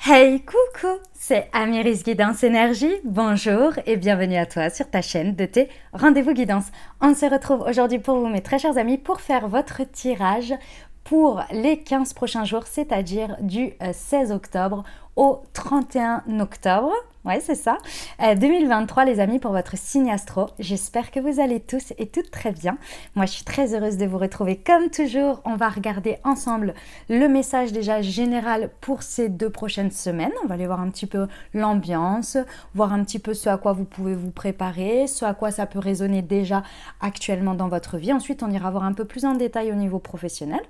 Hey, coucou, c'est Amiris Guidance Énergie. Bonjour et bienvenue à toi sur ta chaîne de tes rendez-vous guidance. On se retrouve aujourd'hui pour vous, mes très chers amis, pour faire votre tirage pour les 15 prochains jours, c'est-à-dire du 16 octobre au 31 octobre. Ouais, c'est ça. 2023, les amis, pour votre signe astro. J'espère que vous allez tous et toutes très bien. Moi, je suis très heureuse de vous retrouver comme toujours. On va regarder ensemble le message déjà général pour ces 2 prochaines semaines. On va aller voir un petit peu l'ambiance, voir un petit peu ce à quoi vous pouvez vous préparer, ce à quoi ça peut résonner déjà actuellement dans votre vie. Ensuite, on ira voir un peu plus en détail au niveau professionnel,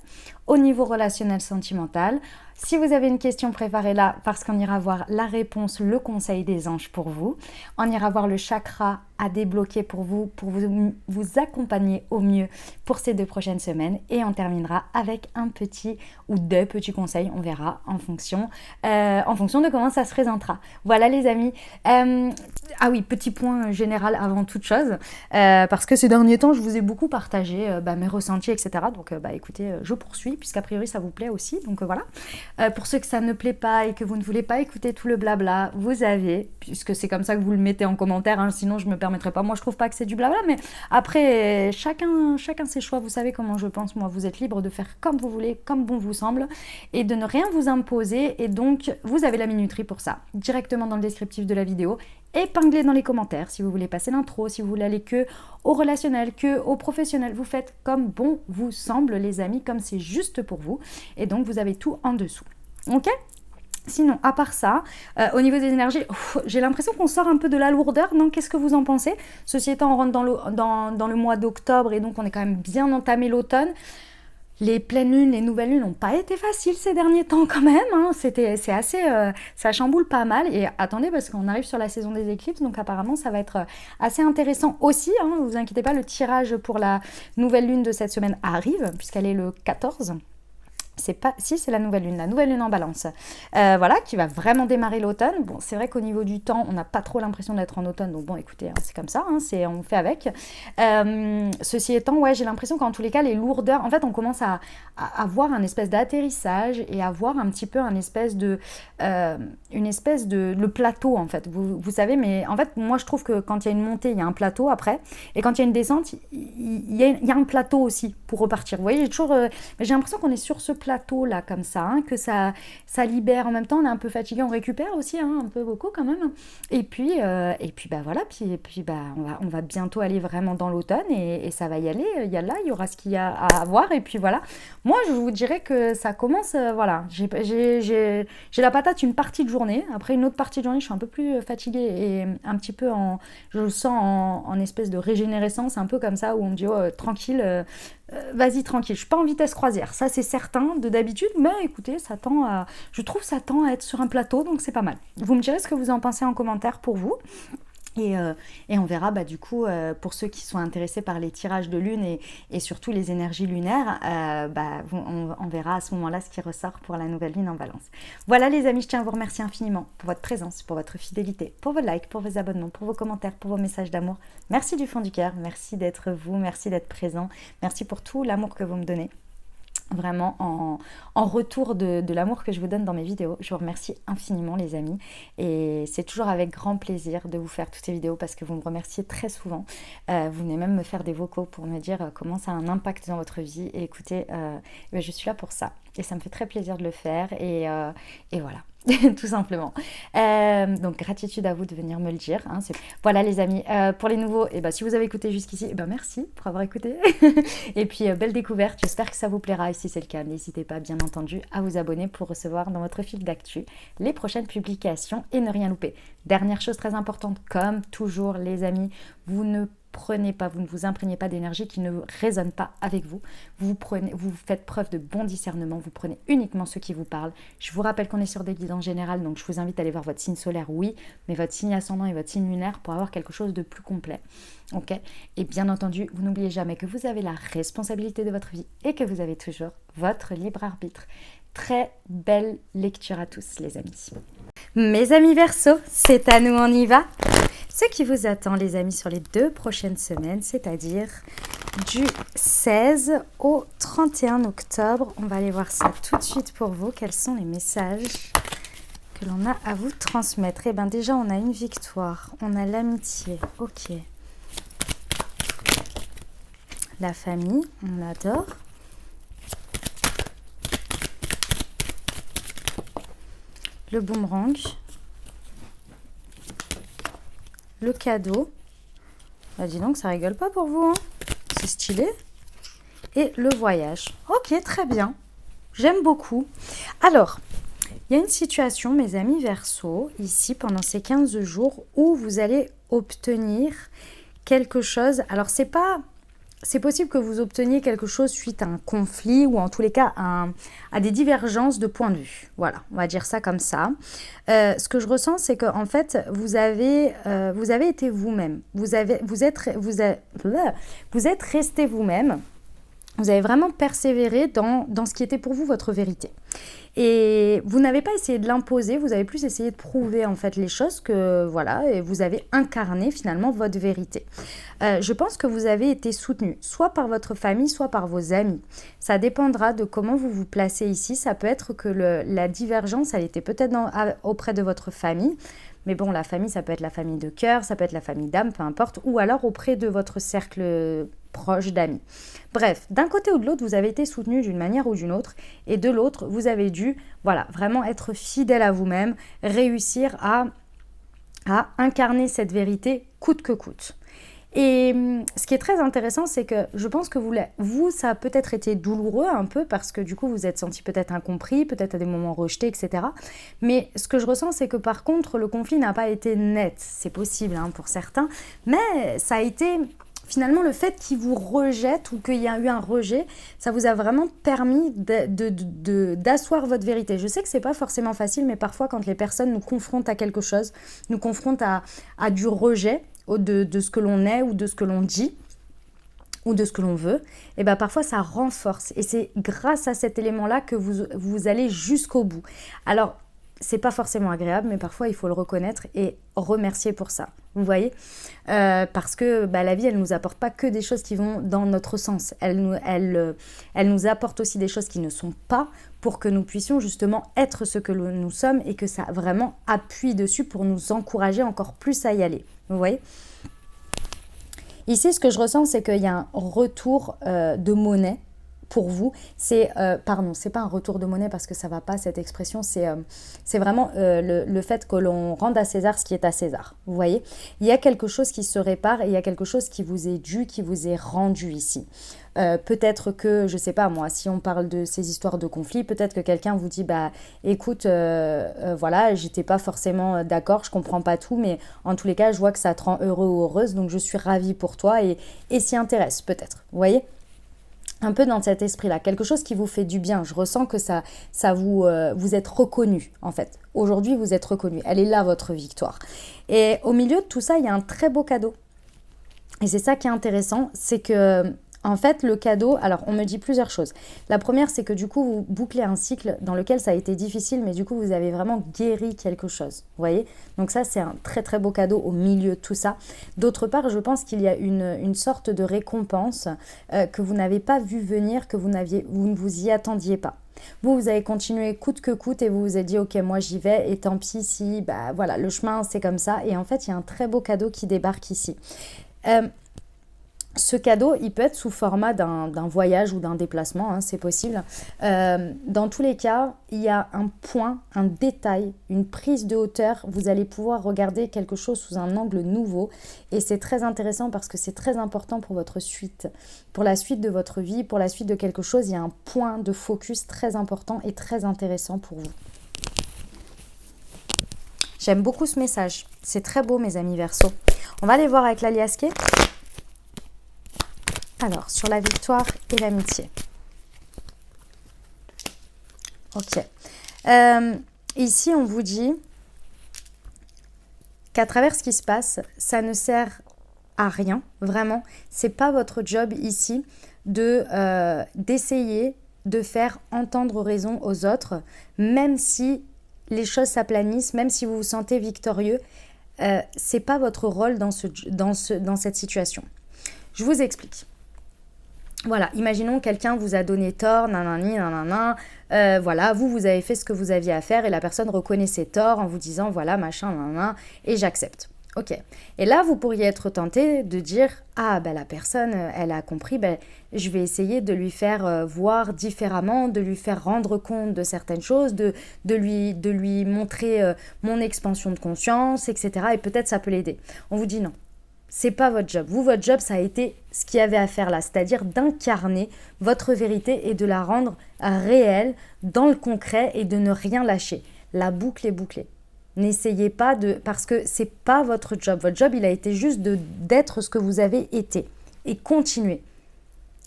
au niveau relationnel sentimental. Si vous avez une question, préparez-la parce qu'on ira voir la réponse, le conseil des anges pour vous. On ira voir le chakra à débloquer pour vous accompagner au mieux pour ces 2 prochaines semaines. Et on terminera avec un petit ou 2 petits conseils, on verra en fonction de comment ça se présentera. Voilà les amis. Ah oui, petit point général avant toute chose, parce que ces derniers temps, je vous ai beaucoup partagé mes ressentis, etc. Donc écoutez, je poursuis, puisqu'a priori ça vous plaît aussi. Donc voilà. Pour ceux que ça ne plaît pas et que vous ne voulez pas écouter tout le blabla, vous avez, puisque c'est comme ça que vous le mettez en commentaire, hein, sinon je me permettrai pas. Moi je trouve pas que c'est du blabla, mais après chacun ses choix. Vous savez comment je pense. Moi, vous êtes libre de faire comme vous voulez, comme bon vous semble, et de ne rien vous imposer. Et donc vous avez la minuterie pour ça, directement dans le descriptif de la vidéo, épinglé dans les commentaires. Si vous voulez passer l'intro, si vous voulez aller que au relationnel, que au professionnel, vous faites comme bon vous semble, les amis, comme c'est juste pour vous. Et donc vous avez tout en dessous. Ok ? Sinon, à part ça, au niveau des énergies, j'ai l'impression qu'on sort un peu de la lourdeur, non ? Qu'est-ce que vous en pensez ? Ceci étant, on rentre dans le mois d'octobre et donc on est quand même bien entamé l'automne. Les pleines lunes, les nouvelles lunes n'ont pas été faciles ces derniers temps quand même, hein. C'est assez, ça chamboule pas mal. Et attendez, parce qu'on arrive sur la saison des éclips, donc apparemment ça va être assez intéressant aussi, hein. Ne vous inquiétez pas, le tirage pour la nouvelle lune de cette semaine arrive, puisqu'elle est le 14. C'est la nouvelle lune en balance, voilà, qui va vraiment démarrer l'automne. Bon, c'est vrai qu'au niveau du temps, on n'a pas trop l'impression d'être en automne, donc bon, écoutez, hein, c'est comme ça, hein, on fait avec. Ceci étant, ouais, j'ai l'impression qu'en tous les cas, les lourdeurs, en fait, on commence à avoir un espèce d'atterrissage et à voir un petit peu une espèce de le plateau, en fait. Vous savez, mais en fait, moi, je trouve que quand il y a une montée, il y a un plateau après, et quand il y a une descente, il y a un plateau aussi pour repartir. Vous voyez, j'ai l'impression qu'on est sur ce plateau là comme ça, hein, que ça libère en même temps. On est un peu fatigué, on récupère aussi, hein, un peu beaucoup quand même, et puis voilà, puis on va bientôt aller vraiment dans l'automne, et ça va y aller. Il y aura ce qu'il y a à voir, et puis voilà. Moi je vous dirais que ça commence, voilà, j'ai la patate une partie de journée. Après une autre partie de journée, je suis un peu plus fatiguée et un petit peu je le sens en espèce de régénérescence, un peu comme ça, où on me dit tranquille, vas-y tranquille, je suis pas en vitesse croisière, ça c'est certain de d'habitude, mais écoutez, je trouve ça tend à être sur un plateau, donc c'est pas mal. Vous me direz ce que vous en pensez en commentaire pour vous. Et on verra du coup, pour ceux qui sont intéressés par les tirages de lune et surtout les énergies lunaires, on verra à ce moment-là ce qui ressort pour la nouvelle lune en balance. Voilà les amis, je tiens à vous remercier infiniment pour votre présence, pour votre fidélité, pour vos likes, pour vos abonnements, pour vos commentaires, pour vos messages d'amour. Merci du fond du cœur, merci d'être vous, merci d'être présent, merci pour tout l'amour que vous me donnez. Vraiment en retour de l'amour que je vous donne dans mes vidéos. Je vous remercie infiniment les amis, et c'est toujours avec grand plaisir de vous faire toutes ces vidéos parce que vous me remerciez très souvent. Vous venez même me faire des vocaux pour me dire comment ça a un impact dans votre vie, et écoutez, je suis là pour ça et ça me fait très plaisir de le faire, et voilà. Tout simplement. Donc gratitude à vous de venir me le dire, hein. Voilà les amis, pour les nouveaux, si vous avez écouté jusqu'ici, merci pour avoir écouté. Et puis belle découverte, j'espère que ça vous plaira, et si c'est le cas, n'hésitez pas bien entendu à vous abonner pour recevoir dans votre fil d'actu les prochaines publications et ne rien louper. Dernière chose très importante, comme toujours les amis, vous ne vous imprégnez pas d'énergie qui ne résonne pas avec vous. Vous faites preuve de bon discernement, vous prenez uniquement ce qui vous parle. Je vous rappelle qu'on est sur des guides en général, donc je vous invite à aller voir votre signe solaire, oui, mais votre signe ascendant et votre signe lunaire pour avoir quelque chose de plus complet. Ok ? Et bien entendu, vous n'oubliez jamais que vous avez la responsabilité de votre vie et que vous avez toujours votre libre arbitre. Très belle lecture à tous les amis. Mes amis Verseau, c'est à nous, on y va. Ce qui vous attend les amis sur les 2 prochaines semaines, c'est-à-dire du 16 au 31 octobre. On va aller voir ça tout de suite pour vous. Quels sont les messages que l'on a à vous transmettre? Eh bien déjà, on a une victoire, on a l'amitié, ok. La famille, on adore. Le boomerang. Le cadeau. Bah dis donc, ça rigole pas pour vous, hein? C'est stylé. Et le voyage. Ok, très bien. J'aime beaucoup. Alors, il y a une situation, mes amis Verseau, ici, pendant ces 15 jours, où vous allez obtenir quelque chose. Alors, c'est possible que vous obteniez quelque chose suite à un conflit ou en tous les cas à des divergences de points de vue. Voilà, on va dire ça comme ça. Ce que je ressens, c'est qu'en fait, vous avez été vous-même. Vous êtes resté vous-même. Vous avez vraiment persévéré dans ce qui était pour vous votre vérité. Et vous n'avez pas essayé de l'imposer, vous avez plus essayé de prouver en fait les choses que voilà, et vous avez incarné finalement votre vérité. Je pense que vous avez été soutenu, soit par votre famille, soit par vos amis. Ça dépendra de comment vous vous placez ici. Ça peut être que la divergence, elle était peut-être auprès de votre famille. Mais bon, la famille, ça peut être la famille de cœur, ça peut être la famille d'âme, peu importe, ou alors auprès de votre cercle proche d'amis. Bref, d'un côté ou de l'autre, vous avez été soutenu d'une manière ou d'une autre, et de l'autre, vous avez dû, voilà, vraiment être fidèle à vous-même, réussir à incarner cette vérité coûte que coûte. Et ce qui est très intéressant, c'est que je pense que vous, ça a peut-être été douloureux un peu parce que du coup, vous êtes senti peut-être incompris, peut-être à des moments rejetés, etc. Mais ce que je ressens, c'est que par contre, le conflit n'a pas été net. C'est possible hein, pour certains, mais ça a été... Finalement, le fait qu'ils vous rejettent ou qu'il y a eu un rejet, ça vous a vraiment permis d'asseoir votre vérité. Je sais que c'est pas forcément facile, mais parfois, quand les personnes nous confrontent à quelque chose, nous confrontent à du rejet de ce que l'on est ou de ce que l'on dit, ou de ce que l'on veut, et bien parfois ça renforce. Et c'est grâce à cet élément-là que vous allez jusqu'au bout. Alors, c'est pas forcément agréable, mais parfois il faut le reconnaître et remercier pour ça. Vous voyez parce que la vie, elle nous apporte pas que des choses qui vont dans notre sens. Elle nous apporte aussi des choses qui ne sont pas pour que nous puissions justement être ce que nous sommes et que ça vraiment appuie dessus pour nous encourager encore plus à y aller. Vous voyez ? Ici, ce que je ressens, c'est qu'il y a un retour de monnaie pour vous. C'est pas un retour de monnaie parce que ça va pas cette expression, c'est vraiment le fait que l'on rende à César ce qui est à César. Vous voyez, il y a quelque chose qui se répare et il y a quelque chose qui vous est dû, qui vous est rendu ici. Peut-être que, je sais pas moi, si on parle de ces histoires de conflit, peut-être que quelqu'un vous dit écoute, voilà, j'étais pas forcément d'accord, je comprends pas tout, mais en tous les cas, je vois que ça te rend heureux ou heureuse, donc je suis ravie pour toi et s'y intéresse peut-être. Vous voyez ? Un peu dans cet esprit-là, quelque chose qui vous fait du bien. Je ressens que ça vous êtes reconnu, en fait. Aujourd'hui, vous êtes reconnu. Elle est là, votre victoire. Et au milieu de tout ça, il y a un très beau cadeau. Et c'est ça qui est intéressant, c'est que, en fait, le cadeau... Alors, on me dit plusieurs choses. La première, c'est que du coup, vous bouclez un cycle dans lequel ça a été difficile, mais du coup, vous avez vraiment guéri quelque chose. Vous voyez ? Donc ça, c'est un très, très beau cadeau au milieu de tout ça. D'autre part, je pense qu'il y a une sorte de récompense que vous n'avez pas vu venir, que vous ne vous y attendiez pas. Vous avez continué coûte que coûte et vous vous êtes dit ok, moi j'y vais et tant pis si voilà, le chemin c'est comme ça. Et en fait, il y a un très beau cadeau qui débarque ici. Ce cadeau, il peut être sous format d'un voyage ou d'un déplacement, hein, c'est possible. Dans tous les cas, il y a un point, un détail, une prise de hauteur. Vous allez pouvoir regarder quelque chose sous un angle nouveau. Et c'est très intéressant parce que c'est très important pour votre suite. Pour la suite de votre vie, pour la suite de quelque chose, il y a un point de focus très important et très intéressant pour vous. J'aime beaucoup ce message. C'est très beau, mes amis Verseau. On va aller voir avec l'Aliasqué. Alors, sur la victoire et l'amitié. Ok. Ici, on vous dit qu'à travers ce qui se passe, ça ne sert à rien, vraiment. C'est pas votre job ici d'essayer de faire entendre raison aux autres, même si les choses s'aplanissent, même si vous vous sentez victorieux. C'est pas votre rôle dans cette situation. Je vous explique. Voilà, imaginons quelqu'un vous a donné tort, nanani, nanana, voilà, vous avez fait ce que vous aviez à faire et la personne reconnaît ses torts en vous disant voilà, machin, nanana, et j'accepte. Ok. Et là, vous pourriez être tenté de dire ah, ben la personne, elle a compris, ben je vais essayer de lui faire voir différemment, de lui faire rendre compte de certaines choses, de lui montrer mon expansion de conscience, etc. Et peut-être ça peut l'aider. On vous dit non. C'est pas votre job. Vous, votre job, ça a été ce qu'il y avait à faire là, c'est-à-dire d'incarner votre vérité et de la rendre réelle dans le concret et de ne rien lâcher. La boucle est bouclée. N'essayez pas de... Parce que c'est pas votre job. Votre job, il a été juste d'être ce que vous avez été et continuer.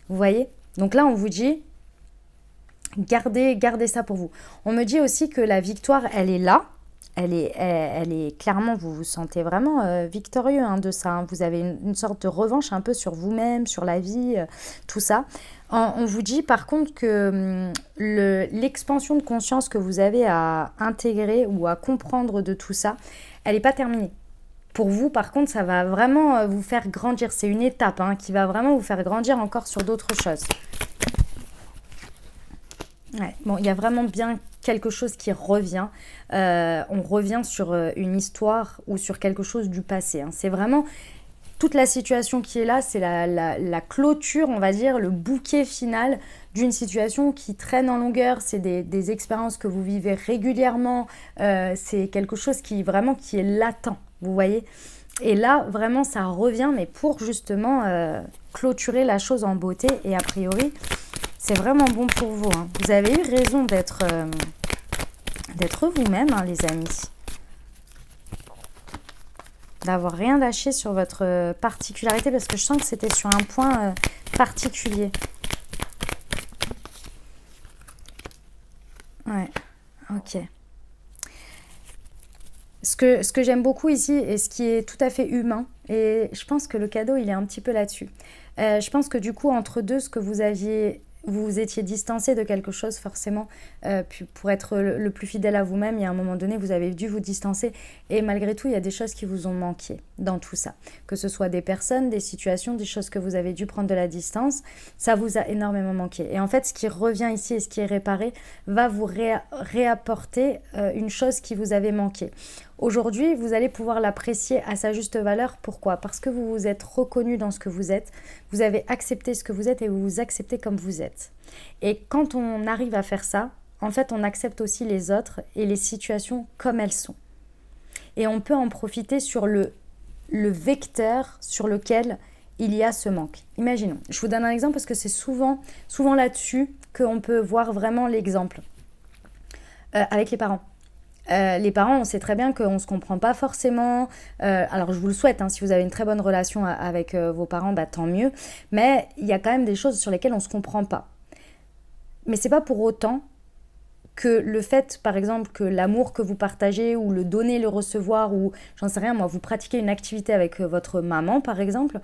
Vous voyez? Donc là, on vous dit, gardez ça pour vous. On me dit aussi que la victoire, elle est là. Elle est clairement, vous vous sentez vraiment victorieux de ça. Hein. Vous avez une sorte de revanche un peu sur vous-même, sur la vie, tout ça. On vous dit par contre que l'expansion de conscience que vous avez à intégrer ou à comprendre de tout ça, elle n'est pas terminée. Pour vous, par contre, ça va vraiment vous faire grandir. C'est une étape qui va vraiment vous faire grandir encore sur d'autres choses. Ouais, bon, il y a vraiment bien quelque chose qui revient. On revient sur une histoire ou sur quelque chose du passé. C'est vraiment toute la situation qui est là, c'est la clôture, on va dire, le bouquet final d'une situation qui traîne en longueur. C'est des expériences que vous vivez régulièrement. C'est quelque chose qui est latent, vous voyez. Et là, vraiment, ça revient, mais pour justement clôturer la chose en beauté. Et a priori, c'est vraiment bon pour vous. Vous avez eu raison d'être vous-même, les amis. D'avoir rien lâché sur votre particularité, parce que je sens que c'était sur un point particulier. Ouais, ok. Ce que j'aime beaucoup ici, et ce qui est tout à fait humain, et je pense que le cadeau, il est un petit peu là-dessus. Je pense que du coup, entre deux, ce que vous vous étiez distancé de quelque chose forcément pour être le plus fidèle à vous-même. Il y a un moment donné, vous avez dû vous distancer et malgré tout, il y a des choses qui vous ont manqué dans tout ça. Que ce soit des personnes, des situations, des choses que vous avez dû prendre de la distance, ça vous a énormément manqué. Et en fait, ce qui revient ici et ce qui est réparé va vous réapporter une chose qui vous avait manqué. Aujourd'hui, vous allez pouvoir l'apprécier à sa juste valeur. Pourquoi? Parce que vous vous êtes reconnu dans ce que vous êtes, vous avez accepté ce que vous êtes et vous vous acceptez comme vous êtes. Et quand on arrive à faire ça, en fait, on accepte aussi les autres et les situations comme elles sont. Et on peut en profiter sur le vecteur sur lequel il y a ce manque. Imaginons, je vous donne un exemple parce que c'est souvent là-dessus qu'on peut voir vraiment l'exemple. Avec les parents. Les parents, on sait très bien qu'on ne se comprend pas forcément. Alors, je vous le souhaite, si vous avez une très bonne relation avec vos parents, tant mieux. Mais il y a quand même des choses sur lesquelles on ne se comprend pas. Mais c'est pas pour autant que le fait, par exemple, que l'amour que vous partagez ou le donner, le recevoir ou, j'en sais rien, moi, vous pratiquez une activité avec votre maman, par exemple,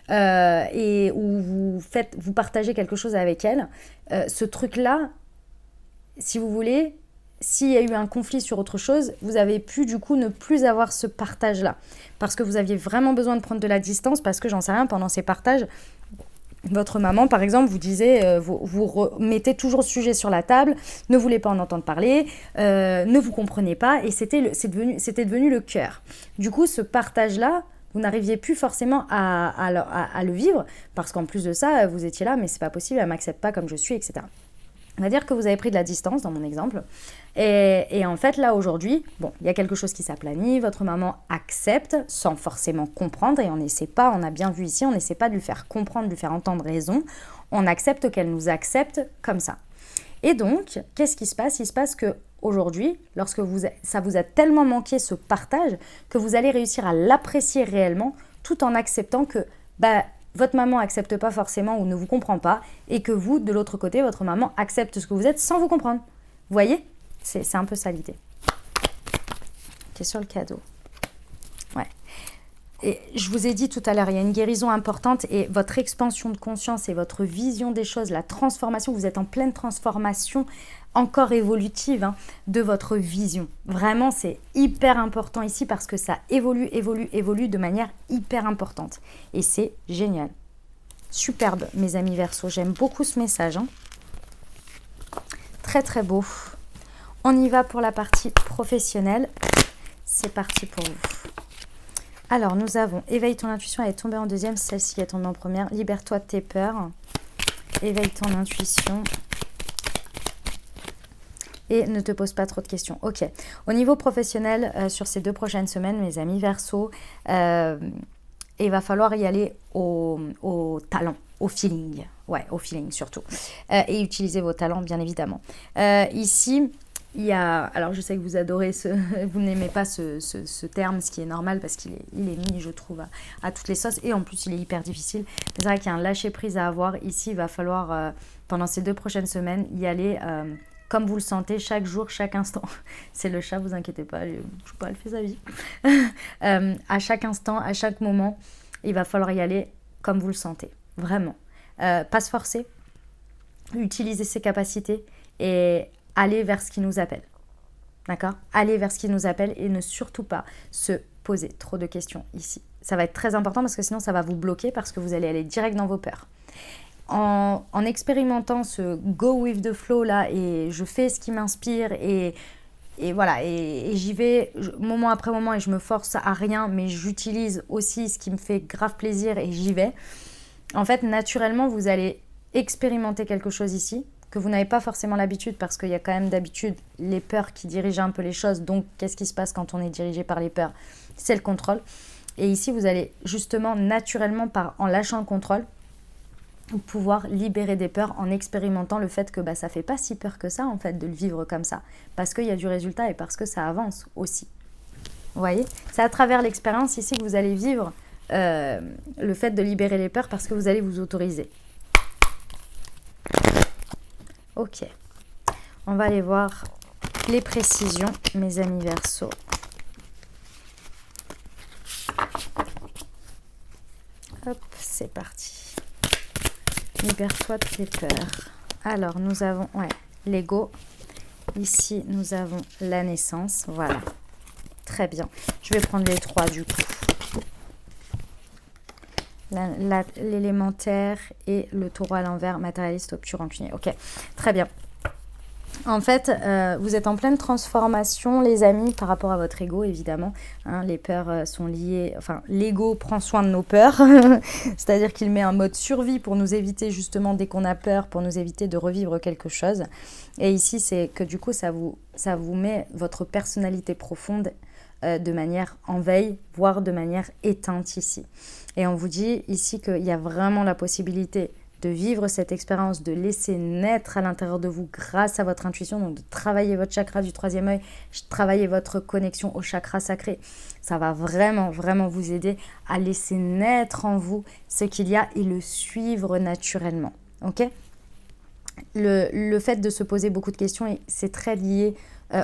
et où vous partagez quelque chose avec elle, ce truc-là, si vous voulez... S'il y a eu un conflit sur autre chose, vous avez pu du coup ne plus avoir ce partage-là. Parce que vous aviez vraiment besoin de prendre de la distance, parce que j'en sais rien, pendant ces partages, votre maman, par exemple, vous disait, vous remettez toujours ce sujet sur la table, ne voulez pas en entendre parler, ne vous comprenez pas, et c'était devenu le cœur. Du coup, ce partage-là, vous n'arriviez plus forcément à le vivre, parce qu'en plus de ça, vous étiez là, mais c'est pas possible, elle m'accepte pas comme je suis, etc. On va dire que vous avez pris de la distance dans mon exemple. Et en fait, là, aujourd'hui, il y a quelque chose qui s'aplanit. Votre maman accepte sans forcément comprendre. Et on a bien vu ici, on n'essaie pas de lui faire comprendre, de lui faire entendre raison. On accepte qu'elle nous accepte comme ça. Et donc, qu'est-ce qui se passe? Il se passe qu'aujourd'hui, lorsque ça vous a tellement manqué ce partage, que vous allez réussir à l'apprécier réellement, tout en acceptant que... votre maman accepte pas forcément ou ne vous comprend pas et que vous, de l'autre côté, votre maman accepte ce que vous êtes sans vous comprendre. Vous voyez? C'est un peu ça l'idée. Ok, sur le cadeau. Ouais. Et je vous ai dit tout à l'heure, il y a une guérison importante et votre expansion de conscience et votre vision des choses, la transformation, vous êtes en pleine transformation encore évolutive de votre vision. Vraiment, c'est hyper important ici parce que ça évolue de manière hyper importante. Et c'est génial. Superbe, mes amis Verseau. J'aime beaucoup ce message. Hein. Très, très beau. On y va pour la partie professionnelle. C'est parti pour vous. Alors, nous avons éveille ton intuition, elle est tombée en deuxième, celle-ci est tombée en première. Libère-toi de tes peurs. Éveille ton intuition. Et ne te pose pas trop de questions. Ok. Au niveau professionnel, sur ces 2 prochaines semaines, mes amis Verseau, il va falloir y aller au talent, au feeling. Ouais, au feeling surtout. Et utiliser vos talents, bien évidemment. Ici, il y a... Alors, je sais que vous adorez vous n'aimez pas ce terme, ce qui est normal parce qu'il est mis, je trouve, à toutes les sauces. Et en plus, il est hyper difficile. C'est vrai qu'il y a un lâcher-prise à avoir. Ici, il va falloir, pendant ces 2 prochaines semaines, y aller... comme vous le sentez, chaque jour, chaque instant. C'est le chat, vous inquiétez pas, je sais pas, elle fait sa vie. À chaque instant, à chaque moment, il va falloir y aller comme vous le sentez. Vraiment. Pas se forcer, utiliser ses capacités et aller vers ce qui nous appelle. D'accord ? Aller vers ce qui nous appelle et ne surtout pas se poser trop de questions ici. Ça va être très important parce que sinon, ça va vous bloquer parce que vous allez aller direct dans vos peurs. En expérimentant ce go with the flow là et je fais ce qui m'inspire et voilà et j'y vais moment après moment et je me force à rien mais j'utilise aussi ce qui me fait grave plaisir et j'y vais. En fait naturellement vous allez expérimenter quelque chose ici que vous n'avez pas forcément l'habitude parce qu'il y a quand même d'habitude les peurs qui dirigent un peu les choses. Donc qu'est-ce qui se passe quand on est dirigé par les peurs? C'est le contrôle. Et ici vous allez justement naturellement en lâchant le contrôle pouvoir libérer des peurs en expérimentant le fait que ça fait pas si peur que ça en fait de le vivre comme ça parce qu'il y a du résultat et parce que ça avance aussi. Vous voyez, c'est à travers l'expérience ici que vous allez vivre le fait de libérer les peurs parce que vous allez vous autoriser. Ok, on va aller voir les précisions, mes amis Verseau. Hop, c'est parti. Libère-toi de tes peurs. Alors, nous avons l'ego. Ici, nous avons la naissance. Voilà. Très bien. Je vais prendre les 3 du coup. L'élémentaire et le taureau à l'envers, matérialiste, obtus, rancunier. Ok, très bien. En fait, vous êtes en pleine transformation, les amis, par rapport à votre ego, évidemment. Hein, les peurs sont liées... Enfin, l'ego prend soin de nos peurs. C'est-à-dire qu'il met un mode survie pour nous éviter, justement, dès qu'on a peur, pour nous éviter de revivre quelque chose. Et ici, c'est que du coup, ça vous met votre personnalité profonde de manière en veille, voire de manière éteinte ici. Et on vous dit ici qu'il y a vraiment la possibilité de vivre cette expérience, de laisser naître à l'intérieur de vous grâce à votre intuition, donc de travailler votre chakra du 3e œil, travailler votre connexion au chakra sacré. Ça va vraiment, vraiment vous aider à laisser naître en vous ce qu'il y a et le suivre naturellement. Ok ? Le fait de se poser beaucoup de questions, c'est très lié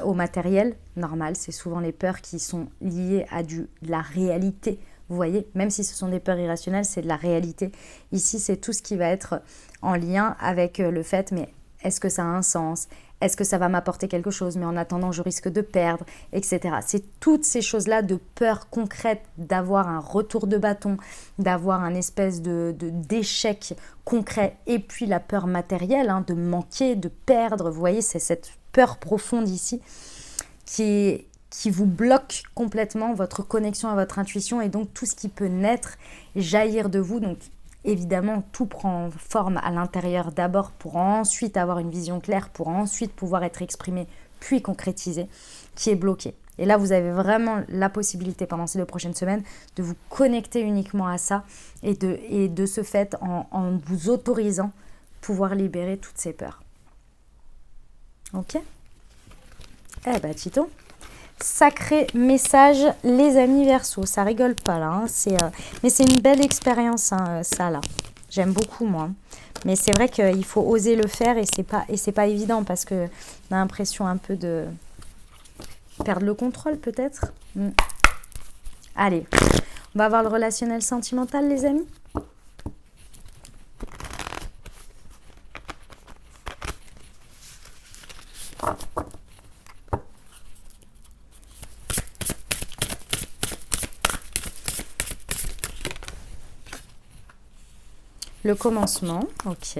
au matériel, normal, c'est souvent les peurs qui sont liées à de la réalité. Vous voyez, même si ce sont des peurs irrationnelles, c'est de la réalité. Ici, c'est tout ce qui va être en lien avec le fait, mais est-ce que ça a un sens? Est-ce que ça va m'apporter quelque chose? Mais en attendant, je risque de perdre, etc. C'est toutes ces choses-là de peur concrète, d'avoir un retour de bâton, d'avoir un espèce d'échec concret. Et puis la peur matérielle, hein, de manquer, de perdre. Vous voyez, c'est cette peur profonde ici qui vous bloque complètement votre connexion à votre intuition et donc tout ce qui peut naître, jaillir de vous. Donc évidemment, tout prend forme à l'intérieur d'abord pour ensuite avoir une vision claire, pour ensuite pouvoir être exprimé, puis concrétisé, qui est bloqué. Et là, vous avez vraiment la possibilité pendant ces 2 prochaines semaines de vous connecter uniquement à ça et de ce fait, en vous autorisant, pouvoir libérer toutes ces peurs. Ok ? Eh ben, Tito, sacré message, les amis Verseau, ça rigole pas là, hein. Mais c'est une belle expérience, hein, ça là. J'aime beaucoup moi. Mais c'est vrai qu'il faut oser le faire et c'est pas évident parce que on a l'impression un peu de perdre le contrôle peut-être. Allez, on va voir le relationnel sentimental, les amis. Le commencement, ok.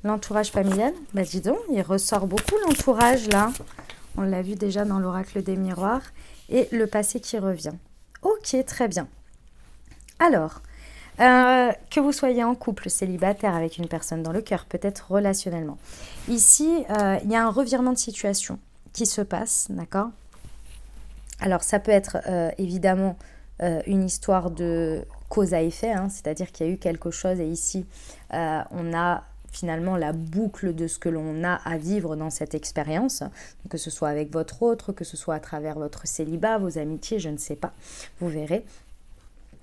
L'entourage familial, bah dis donc, il ressort beaucoup l'entourage là. On l'a vu déjà dans l'oracle des miroirs. Et le passé qui revient. Ok, très bien. Alors, que vous soyez en couple, célibataire, avec une personne dans le cœur, peut-être relationnellement. Ici, il y a un revirement de situation qui se passe, d'accord? Alors, ça peut être évidemment une histoire de cause à effet, hein, c'est-à-dire qu'il y a eu quelque chose et ici, on a finalement la boucle de ce que l'on a à vivre dans cette expérience, que ce soit avec votre autre, que ce soit à travers votre célibat, vos amitiés, je ne sais pas, vous verrez.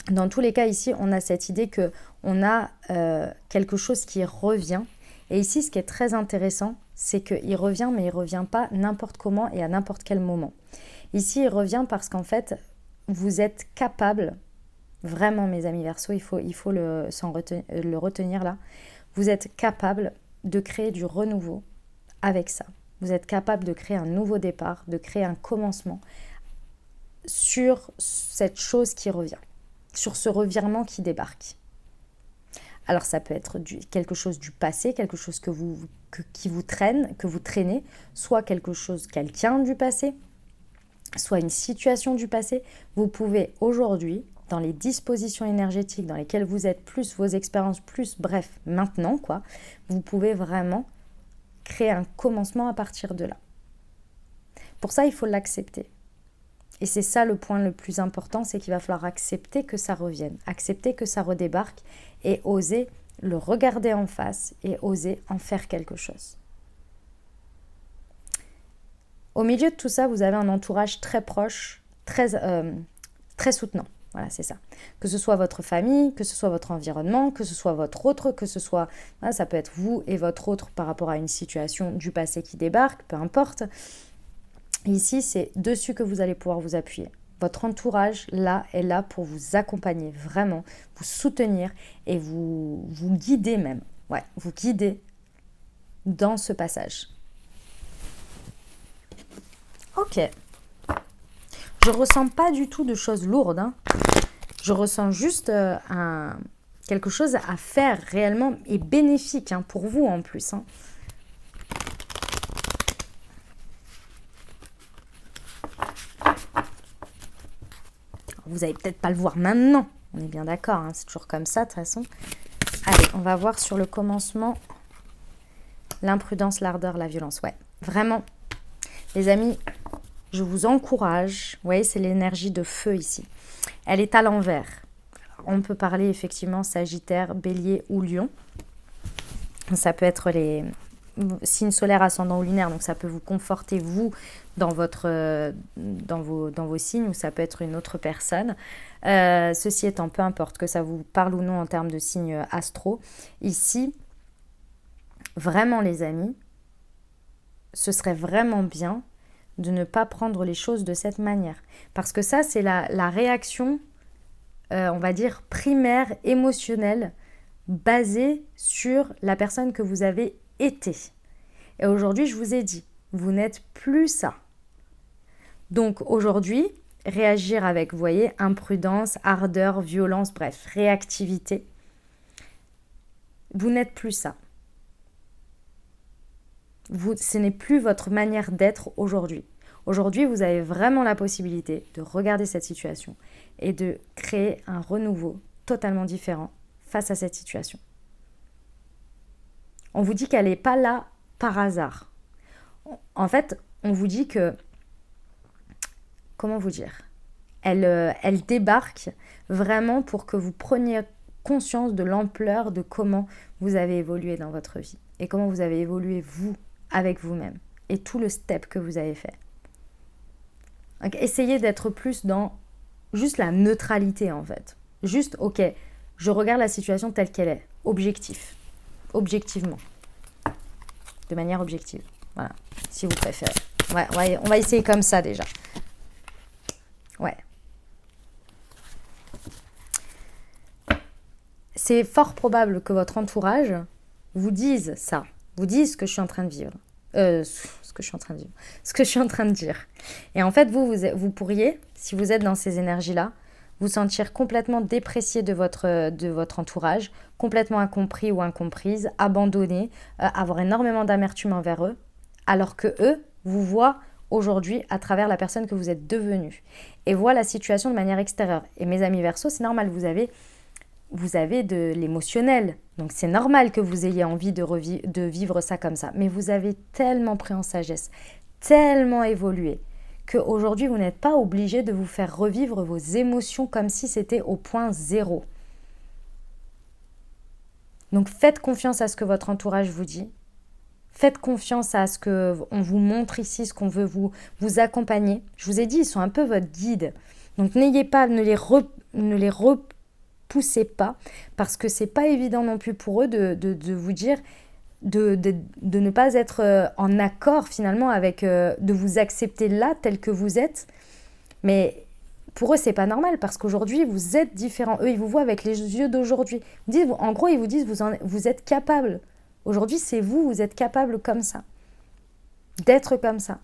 Dans tous les cas, ici, on a cette idée qu'on a quelque chose qui revient. Et ici, ce qui est très intéressant, c'est qu'il revient, mais il ne revient pas n'importe comment et à n'importe quel moment. Ici, il revient parce qu'en fait, vous êtes capable, vraiment mes amis Verseau, il faut le retenir là, vous êtes capable de créer du renouveau avec ça. Vous êtes capable de créer un nouveau départ, de créer un commencement sur cette chose qui revient, sur ce revirement qui débarque. Alors ça peut être quelque chose du passé, quelque chose qui vous traîne, que vous traînez, soit quelqu'un du passé, soit une situation du passé. Vous pouvez aujourd'hui, dans les dispositions énergétiques dans lesquelles vous êtes, plus vos expériences, plus bref, maintenant, quoi, vous pouvez vraiment créer un commencement à partir de là. Pour ça, il faut l'accepter. Et c'est ça le point le plus important, c'est qu'il va falloir accepter que ça revienne, accepter que ça redébarque et oser le regarder en face et oser en faire quelque chose. Au milieu de tout ça, vous avez un entourage très proche, très soutenant. Voilà, c'est ça. Que ce soit votre famille, que ce soit votre environnement, que ce soit votre autre, que ce soit... Voilà, ça peut être vous et votre autre par rapport à une situation du passé qui débarque, peu importe. Ici, c'est dessus que vous allez pouvoir vous appuyer. Votre entourage, là, est là pour vous accompagner, vraiment, vous soutenir et vous guider même. Ouais, vous guider dans ce passage. Ok. Je ressens pas du tout de choses lourdes. Hein. Je ressens juste quelque chose à faire réellement et bénéfique hein, pour vous en plus. Hein. Vous n'allez peut-être pas le voir maintenant. On est bien d'accord, hein, c'est toujours comme ça de toute façon. Allez, on va voir sur le commencement l'imprudence, l'ardeur, la violence. Ouais, vraiment, les amis, je vous encourage. Vous voyez, c'est l'énergie de feu ici. Elle est à l'envers. On peut parler effectivement Sagittaire, Bélier ou Lion. Ça peut être les signes solaires, ascendant ou lunaire. Donc ça peut vous conforter, vous, dans vos signes, ou ça peut être une autre personne. Ceci étant, peu importe que ça vous parle ou non en termes de signes astro. Ici, vraiment les amis, ce serait vraiment bien de ne pas prendre les choses de cette manière. Parce que ça, c'est la réaction, on va dire, primaire, émotionnelle, basée sur la personne que vous avez été. Et aujourd'hui, je vous ai dit, vous n'êtes plus ça. Donc aujourd'hui, réagir avec, vous voyez, imprudence, ardeur, violence, bref, réactivité, vous n'êtes plus ça. Ce n'est plus votre manière d'être aujourd'hui. Aujourd'hui, vous avez vraiment la possibilité de regarder cette situation et de créer un renouveau totalement différent face à cette situation. On vous dit qu'elle n'est pas là par hasard. En fait, on vous dit que... Comment vous dire ? Elle débarque vraiment pour que vous preniez conscience de l'ampleur de comment vous avez évolué dans votre vie et comment vous avez évolué vous avec vous-même et tout le step que vous avez fait. Donc, essayez d'être plus dans juste la neutralité en fait. Juste, ok, je regarde la situation telle qu'elle est, objectivement, de manière objective. Voilà, si vous préférez. Ouais, on va essayer comme ça déjà. Ouais. C'est fort probable que votre entourage vous dise ça, vous dise ce que je suis en train de vivre. Ce que je suis en train de dire. Et en fait, vous pourriez si vous êtes dans ces énergies-là, vous sentir complètement déprécié de votre entourage, complètement incompris ou incomprise, abandonné, avoir énormément d'amertume envers eux, alors que eux vous voient aujourd'hui à travers la personne que vous êtes devenue et voient la situation de manière extérieure. Et mes amis Verseaux, c'est normal, vous avez de l'émotionnel, donc c'est normal que vous ayez envie de vivre ça comme ça, mais vous avez tellement pris en sagesse, tellement évolué, qu'aujourd'hui, vous n'êtes pas obligé de vous faire revivre vos émotions comme si c'était au point zéro. Donc faites confiance à ce que votre entourage vous dit. Faites confiance à ce qu'on vous montre ici, ce qu'on veut vous accompagner. Je vous ai dit, ils sont un peu votre guide. Donc n'ayez pas, ne les repoussez pas, parce que c'est pas évident non plus pour eux de vous dire de ne pas être en accord finalement avec, de vous accepter là tel que vous êtes. Mais pour eux, c'est pas normal parce qu'aujourd'hui, vous êtes différents. Eux, ils vous voient avec les yeux d'aujourd'hui. En gros, ils vous disent, vous êtes capable. Aujourd'hui, c'est vous êtes capable comme ça. D'être comme ça.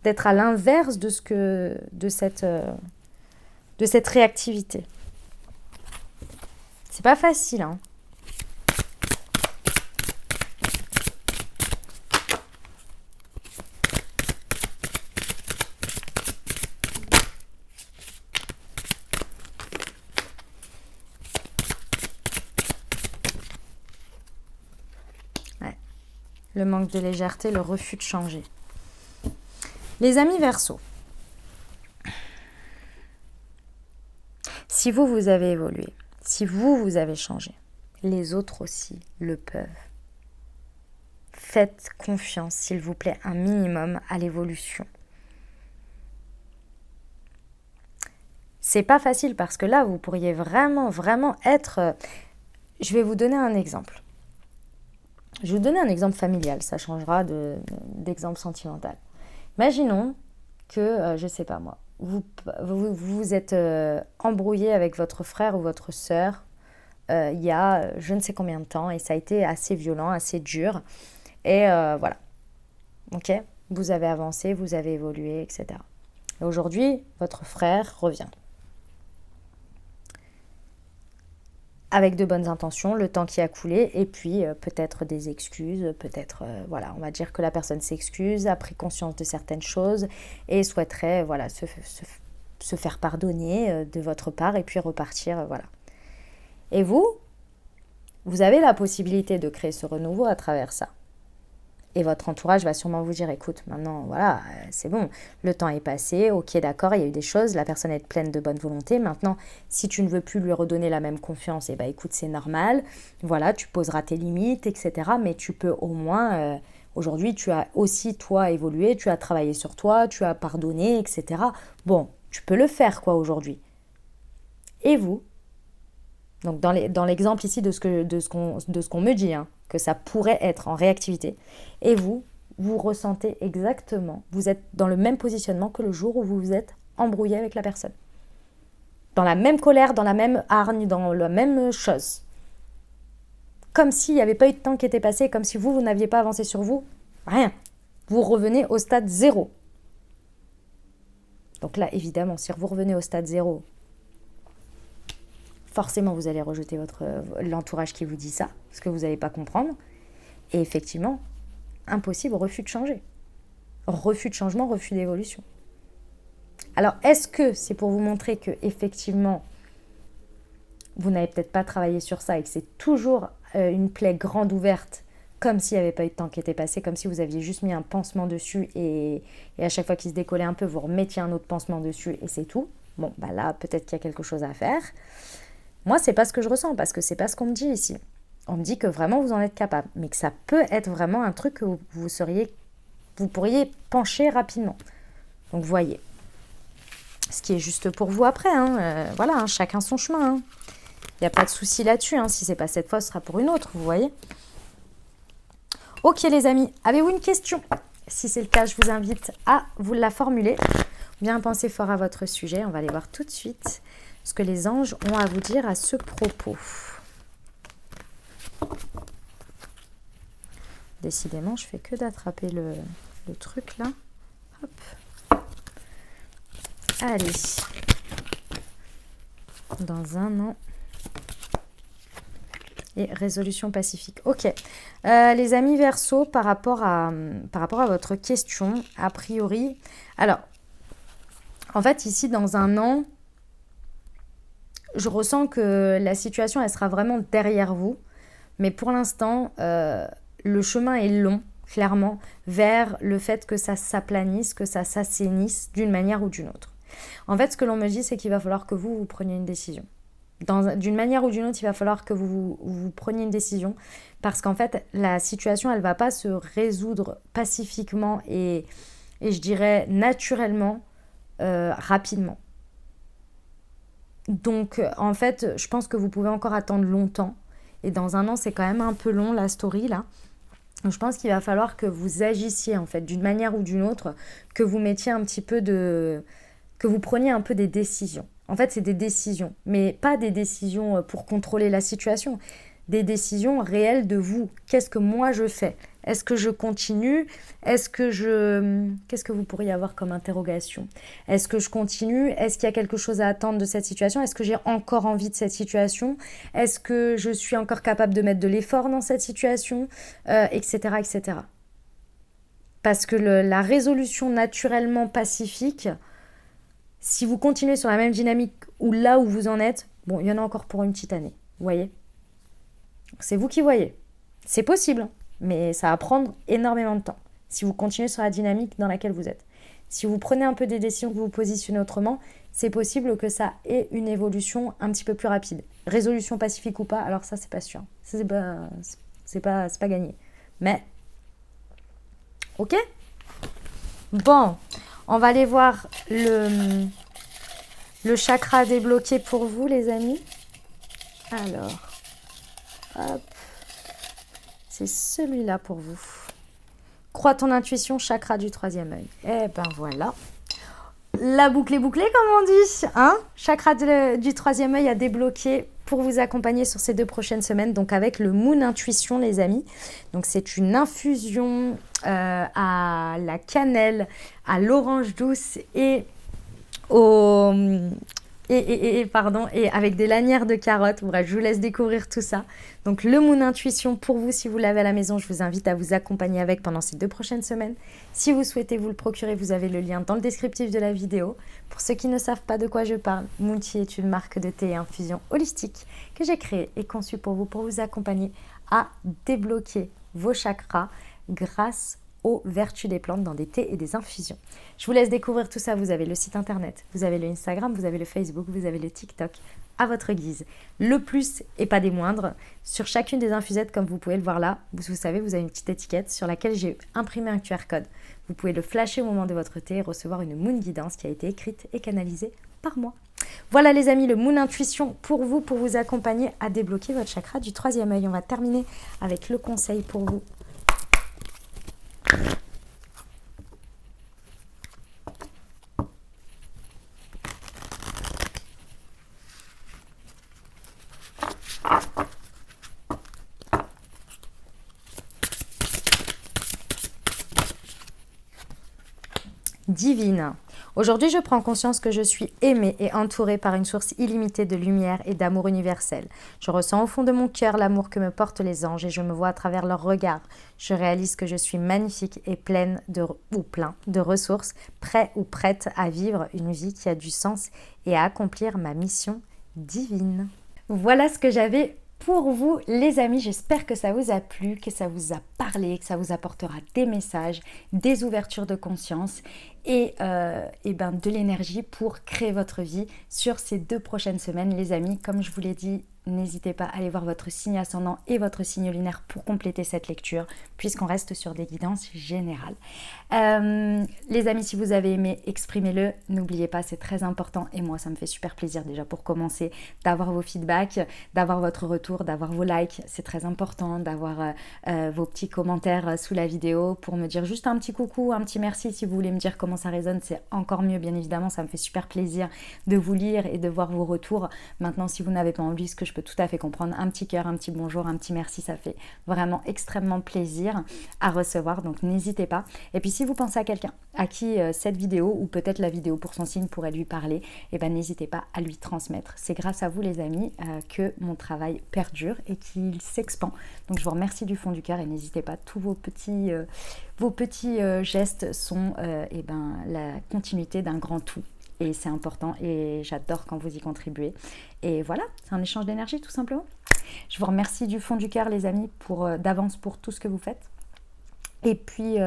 D'être à l'inverse de cette réactivité. C'est pas facile, hein. Le manque de légèreté, le refus de changer. Les amis Verseaux, si vous avez évolué, si vous avez changé, les autres aussi le peuvent. Faites confiance, s'il vous plaît, un minimum à l'évolution. C'est pas facile parce que là, vous pourriez vraiment être... Je vais vous donner un exemple. Je vais vous donner un exemple familial, ça changera d'exemple sentimental. Imaginons que, je sais pas moi, vous êtes embrouillé avec votre frère ou votre sœur il y a je ne sais combien de temps et ça a été assez violent, assez dur. Et voilà, ok, vous avez avancé, vous avez évolué, etc. Et aujourd'hui, votre frère revient. Avec de bonnes intentions, le temps qui a coulé, et puis peut-être des excuses, peut-être, voilà, on va dire que la personne s'excuse, a pris conscience de certaines choses et souhaiterait, voilà, se faire pardonner de votre part et puis repartir, voilà. Et vous avez la possibilité de créer ce renouveau à travers ça. Et votre entourage va sûrement vous dire, écoute, maintenant, voilà, c'est bon, le temps est passé, ok, d'accord, il y a eu des choses, la personne est pleine de bonne volonté. Maintenant, si tu ne veux plus lui redonner la même confiance, eh ben, écoute, c'est normal, voilà, tu poseras tes limites, etc. Mais tu peux au moins, aujourd'hui, tu as aussi, toi, évolué, tu as travaillé sur toi, tu as pardonné, etc. Bon, tu peux le faire, quoi, aujourd'hui. Et vous, donc dans l'exemple ici de ce qu'on me dit, hein, que ça pourrait être en réactivité, et vous ressentez exactement, vous êtes dans le même positionnement que le jour où vous vous êtes embrouillé avec la personne. Dans la même colère, dans la même hargne, dans la même chose. Comme s'il n'y avait pas eu de temps qui était passé, comme si vous n'aviez pas avancé sur vous. Rien. Vous revenez au stade 0. Donc là, évidemment, si vous revenez au stade 0, forcément, vous allez rejeter l'entourage qui vous dit ça, parce que vous n'allez pas comprendre. Et effectivement, impossible, refus de changer. Refus de changement, refus d'évolution. Alors, est-ce que c'est pour vous montrer que effectivement, vous n'avez peut-être pas travaillé sur ça et que c'est toujours une plaie grande ouverte, comme s'il n'y avait pas eu de temps qui était passé, comme si vous aviez juste mis un pansement dessus et à chaque fois qu'il se décollait un peu, vous remettiez un autre pansement dessus et c'est tout. Bon, bah là, peut-être qu'il y a quelque chose à faire. Moi, c'est pas ce que je ressens, parce que c'est pas ce qu'on me dit ici. On me dit que vraiment vous en êtes capable, mais que ça peut être vraiment un truc que vous pourriez pencher rapidement. Donc voyez, ce qui est juste pour vous après, hein, voilà, hein, chacun son chemin. Il n'y a pas de souci là-dessus, hein, si c'est pas cette fois, ce sera pour une autre, vous voyez. Ok les amis, avez-vous une question? Si c'est le cas, je vous invite à vous la formuler. Bien penser fort à votre sujet, on va aller voir tout de suite ce que les anges ont à vous dire à ce propos. Décidément, je fais que d'attraper le truc là. Hop. Allez. Dans un an. Et résolution pacifique. Ok. Les amis Verseau, par rapport à votre question, a priori... Alors, en fait, ici, dans un an, je ressens que la situation, elle sera vraiment derrière vous. Mais pour l'instant, le chemin est long, clairement, vers le fait que ça s'aplanisse, que ça s'assainisse d'une manière ou d'une autre. En fait, ce que l'on me dit, c'est qu'il va falloir que vous preniez une décision. D'une manière ou d'une autre, il va falloir que vous preniez une décision parce qu'en fait, la situation, elle ne va pas se résoudre pacifiquement et je dirais naturellement, rapidement. Donc, en fait, je pense que vous pouvez encore attendre longtemps. Et dans un an, c'est quand même un peu long, la story, là. Donc, je pense qu'il va falloir que vous agissiez, en fait, d'une manière ou d'une autre, que vous mettiez un petit peu que vous preniez un peu des décisions. En fait, c'est des décisions, mais pas des décisions pour contrôler la situation. Des décisions réelles de vous. Qu'est-ce que moi je fais ? Est-ce que je continue ? Qu'est-ce que vous pourriez avoir comme interrogation ? Est-ce que je continue ? Est-ce qu'il y a quelque chose à attendre de cette situation ? Est-ce que j'ai encore envie de cette situation ? Est-ce que je suis encore capable de mettre de l'effort dans cette situation ? Etc., etc. Parce que la résolution naturellement pacifique, si vous continuez sur la même dynamique ou là où vous en êtes, bon, il y en a encore pour une petite année, vous voyez ? C'est vous qui voyez. C'est possible, mais ça va prendre énormément de temps si vous continuez sur la dynamique dans laquelle vous êtes. Si vous prenez un peu des décisions, que vous vous positionnez autrement, c'est possible que ça ait une évolution un petit peu plus rapide. Résolution pacifique ou pas, alors ça, c'est pas sûr. C'est pas gagné. Mais, ok ? Bon, on va aller voir le chakra débloqué pour vous, les amis. Alors, hop, c'est celui-là pour vous. Crois ton intuition, chakra du troisième œil. Eh ben voilà. La boucle est bouclée, comme on dit. Hein, chakra du troisième œil à débloquer pour vous accompagner sur ces 2 prochaines semaines. Donc avec le Moon Intuition, les amis. Donc c'est une infusion à la cannelle, à l'orange douce et et avec des lanières de carottes. Bref, je vous laisse découvrir tout ça. Donc le Moon Intuition pour vous, si vous l'avez à la maison, je vous invite à vous accompagner avec pendant ces 2 prochaines semaines. Si vous souhaitez vous le procurer, vous avez le lien dans le descriptif de la vidéo. Pour ceux qui ne savent pas de quoi je parle, Moonchi est une marque de thé et infusion holistique que j'ai créée et conçue pour vous accompagner à débloquer vos chakras grâce aux vertus des plantes dans des thés et des infusions. Je vous laisse découvrir tout ça. Vous avez le site internet, vous avez le Instagram, vous avez le Facebook, vous avez le TikTok à votre guise. Le plus et pas des moindres, sur chacune des infusettes, comme vous pouvez le voir là, vous savez, vous avez une petite étiquette sur laquelle j'ai imprimé un QR code. Vous pouvez le flasher au moment de votre thé et recevoir une Moon Guidance qui a été écrite et canalisée par moi. Voilà les amis, le Moon Intuition pour vous accompagner à débloquer votre chakra du troisième œil. On va terminer avec le conseil pour vous. Divine. Aujourd'hui, je prends conscience que je suis aimée et entourée par une source illimitée de lumière et d'amour universel. Je ressens au fond de mon cœur l'amour que me portent les anges et je me vois à travers leurs regards. Je réalise que je suis magnifique et plein de ressources, prêt ou prête à vivre une vie qui a du sens et à accomplir ma mission divine. Voilà ce que j'avais pour vous les amis, j'espère que ça vous a plu, que ça vous a parlé, que ça vous apportera des messages, des ouvertures de conscience et de l'énergie pour créer votre vie sur ces 2 prochaines semaines les amis. Comme je vous l'ai dit, n'hésitez pas à aller voir votre signe ascendant et votre signe lunaire pour compléter cette lecture puisqu'on reste sur des guidances générales. Les amis, si vous avez aimé, exprimez-le, n'oubliez pas, c'est très important et moi ça me fait super plaisir déjà pour commencer d'avoir vos feedbacks, d'avoir votre retour, d'avoir vos likes, c'est très important d'avoir vos petits commentaires sous la vidéo pour me dire juste un petit coucou, un petit merci si vous voulez me dire comment vraiment ça résonne, c'est encore mieux, bien évidemment, ça me fait super plaisir de vous lire et de voir vos retours. Maintenant, si vous n'avez pas envie, ce que je peux tout à fait comprendre, un petit cœur, un petit bonjour, un petit merci, ça fait vraiment extrêmement plaisir à recevoir, donc n'hésitez pas. Et puis si vous pensez à quelqu'un à qui cette vidéo, ou peut-être la vidéo pour son signe pourrait lui parler, et ben n'hésitez pas à lui transmettre. C'est grâce à vous les amis que mon travail perdure et qu'il s'expand. Donc je vous remercie du fond du cœur et n'hésitez pas, tous vos petits gestes sont la continuité d'un grand tout. Et c'est important et j'adore quand vous y contribuez. Et voilà, c'est un échange d'énergie tout simplement. Je vous remercie du fond du cœur les amis d'avance pour tout ce que vous faites. Et puis,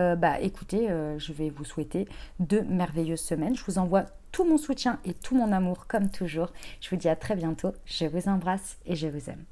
écoutez, je vais vous souhaiter de merveilleuses semaines. Je vous envoie tout mon soutien et tout mon amour comme toujours. Je vous dis à très bientôt. Je vous embrasse et je vous aime.